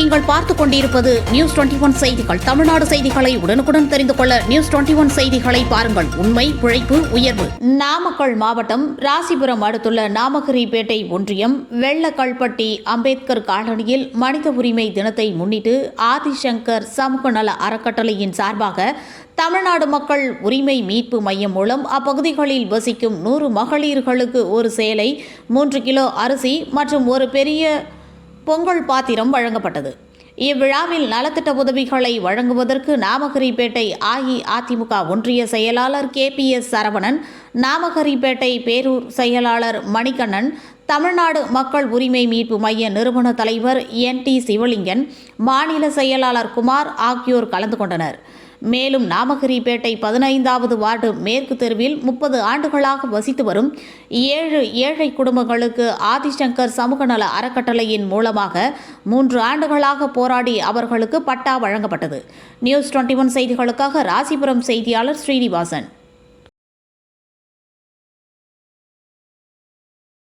நீங்கள் பார்த்துக் கொண்டிருப்பது நியூஸ் 21 செய்திகள். தமிழ்நாடு செய்திகளை உடனுக்குடன் தெரிந்து கொள்ள நியூஸ் 21 செய்திகளை பாருங்கள். உண்மை, உழைப்பு, உயர்வு. நாமக்கல் மாவட்டம் ராசிபுரம் அடுத்துள்ள நாமகிரிப்பேட்டை ஒன்றியம் வெள்ளக்கல்பட்டி அம்பேத்கர் காலனியில் மனித உரிமை தினத்தை முன்னிட்டு ஆதிசங்கர் சமூக நல அறக்கட்டளையின் சார்பாக தமிழ்நாடு மக்கள் உரிமை மீட்பு மையம் மூலம் அப்பகுதிகளில் வசிக்கும் 100 மகளிர்களுக்கு ஒரு சேலை, 3 கிலோ அரிசி மற்றும் ஒரு பெரிய பொங்கல் பாத்திரம் வழங்கப்பட்டது. இவ்விழாவில் நலத்திட்ட உதவிகளை வழங்குவதற்கு நாமகிரிப்பேட்டை அஇஅதிமுக ஒன்றிய செயலாளர் KPS சரவணன், நாமகிரிப்பேட்டை பேரூர் செயலாளர் மணிகண்ணன், தமிழ்நாடு மக்கள் உரிமை மீட்பு மைய நிறுவன தலைவர் NT சிவலிங்கன், மாநில செயலாளர் குமார் ஆகியோர் கலந்து கொண்டனர். மேலும் நாமகிரிப்பேட்டை 15வது வார்டு மேற்கு தெருவில் 30 ஆண்டுகளாக வசித்து வரும் 7 ஏழை குடும்பங்களுக்கு ஆதிசங்கர் சமூக நல அறக்கட்டளையின் மூலமாக 3 ஆண்டுகளாக போராடி அவர்களுக்கு பட்டா வழங்கப்பட்டது. நியூஸ் 21 செய்திகளுக்காக ராசிபுரம் செய்தியாளர் ஸ்ரீனிவாசன்.